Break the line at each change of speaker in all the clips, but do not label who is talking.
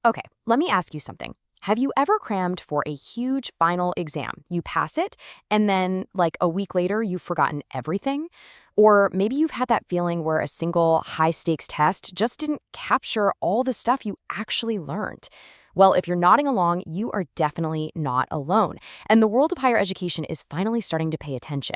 Okay, let me ask you something. Have you ever crammed for a huge final exam? You pass it, and then, like a week later, you've forgotten everything? Or maybe you've had that feeling where a single high stakes test just didn't capture all the stuff you actually learned. Well, if you're nodding along, you are definitely not alone. And the world of higher education is finally starting to pay attention.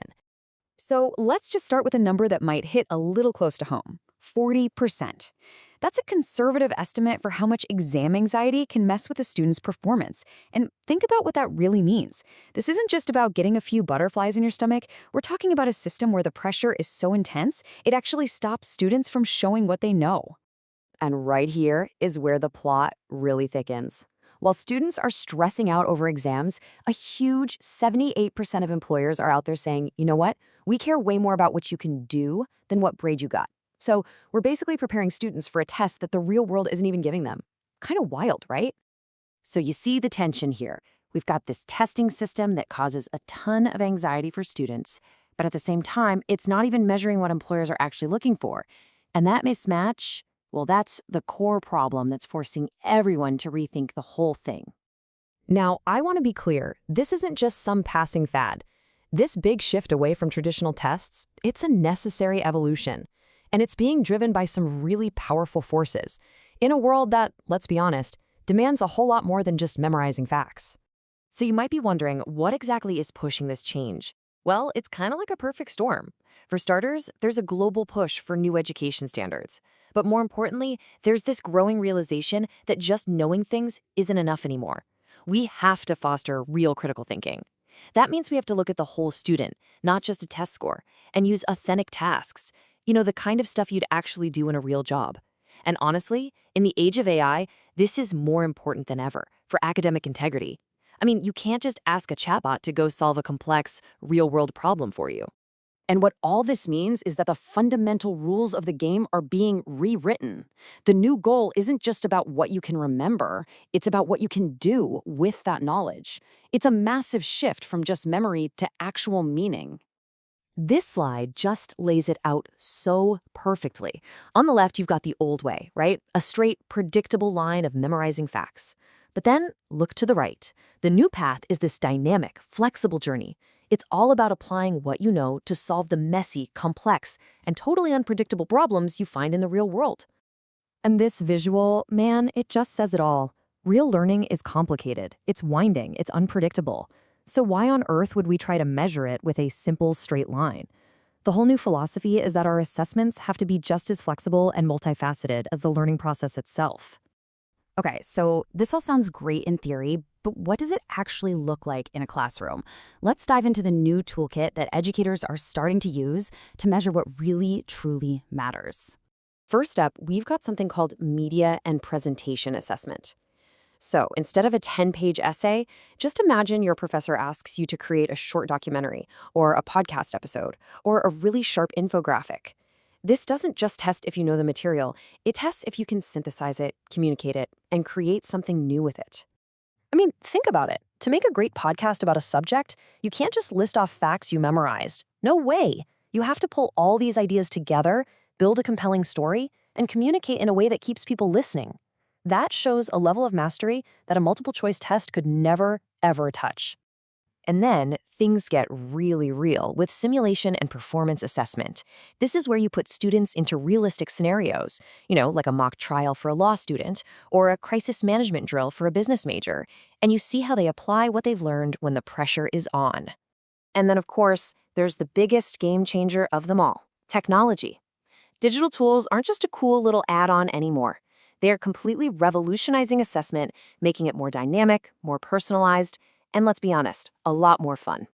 So let's just start with a number that might hit a little close to home: 40%. That's a conservative estimate for how much exam anxiety can mess with a student's performance. And think about what that really means. This isn't just about getting a few butterflies in your stomach. We're talking about a system where the pressure is so intense, it actually stops students from showing what they know.
And right here is where the plot really thickens. While students are stressing out over exams, a huge 78% of employers are out there saying, you know what? We care way more about what you can do than what grade you got. So we're basically preparing students for a test that the real world isn't even giving them. Kind of wild, right? So you see the tension here. We've got this testing system that causes a ton of anxiety for students, but at the same time, it's not even measuring what employers are actually looking for. And that mismatch, well, that's the core problem that's forcing everyone to rethink the whole thing. Now, I want to be clear, this isn't just some passing fad. This big shift away from traditional tests, it's a necessary evolution. And it's being driven by some really powerful forces in a world that, let's be honest, demands a whole lot more than just memorizing facts. So you might be wondering, what exactly is pushing this change? Well, it's kind of like a perfect storm. For starters, there's a global push for new education standards. But more importantly, there's this growing realization that just knowing things isn't enough anymore. We have to foster real critical thinking. That means we have to look at the whole student, not just a test score, and use authentic tasks. You know, the kind of stuff you'd actually do in a real job. And honestly, in the age of AI, this is more important than ever for academic integrity. I mean, you can't just ask a chatbot to go solve a complex, real-world problem for you. And what all this means is that the fundamental rules of the game are being rewritten. The new goal isn't just about what you can remember, it's about what you can do with that knowledge. It's a massive shift from just memory to actual meaning. This slide just lays it out so perfectly. On the left, you've got the old way, right? A straight, predictable line of memorizing facts. But then look to the right. The new path is this dynamic, flexible journey. It's all about applying what you know to solve the messy, complex, and totally unpredictable problems you find in the real world. And this visual, man, it just says it all. Real learning is complicated. It's winding. It's unpredictable. So why on earth would we try to measure it with a simple, straight line? The whole new philosophy is that our assessments have to be just as flexible and multifaceted as the learning process itself. Okay, so this all sounds great in theory, but what does it actually look like in a classroom? Let's dive into the new toolkit that educators are starting to use to measure what really, truly matters. First up, we've got something called media and presentation assessment. So instead of a 10-page essay, just imagine your professor asks you to create a short documentary, or a podcast episode, or a really sharp infographic. This doesn't just test if you know the material, it tests if you can synthesize it, communicate it, and create something new with it. I mean, think about it. To make a great podcast about a subject, you can't just list off facts you memorized. No way. You have to pull all these ideas together, build a compelling story, and communicate in a way that keeps people listening. That shows a level of mastery that a multiple-choice test could never, ever touch. And then things get really real with simulation and performance assessment. This is where you put students into realistic scenarios, like a mock trial for a law student or a crisis management drill for a business major, and you see how they apply what they've learned when the pressure is on. And then, of course, there's the biggest game changer of them all, technology. Digital tools aren't just a cool little add-on anymore. They are completely revolutionizing assessment, making it more dynamic, more personalized, and let's be honest, a lot more fun.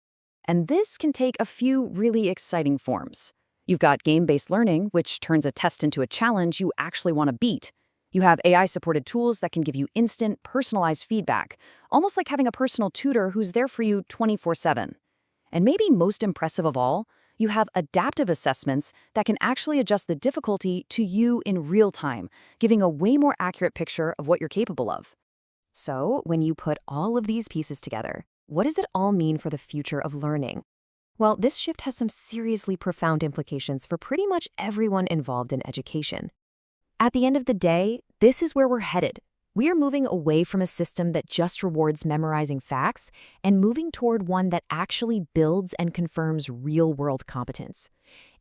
And this can take a few really exciting forms. You've got game-based learning, which turns a test into a challenge you actually want to beat. You have AI-supported tools that can give you instant, personalized feedback, almost like having a personal tutor who's there for you 24/7. And maybe most impressive of all, you have adaptive assessments that can actually adjust the difficulty to you in real time, giving a way more accurate picture of what you're capable of. So, when you put all of these pieces together, what does it all mean for the future of learning? Well, this shift has some seriously profound implications for pretty much everyone involved in education. At the end of the day, this is where we're headed.
We are moving away from a system that just rewards memorizing facts and moving toward one that actually builds and confirms real-world competence.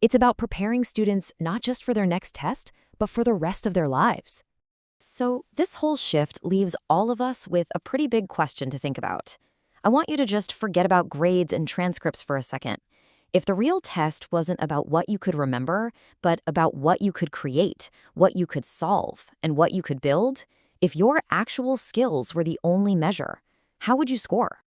It's about preparing students not just for their next test, but for the rest of their lives. So, this whole shift leaves all of us with a pretty big question to think about. I want you to just forget about grades and transcripts for a second. If the real test wasn't about what you could remember, but about what you could create, what you could solve, and what you could build, if your actual skills were the only measure, how would you score?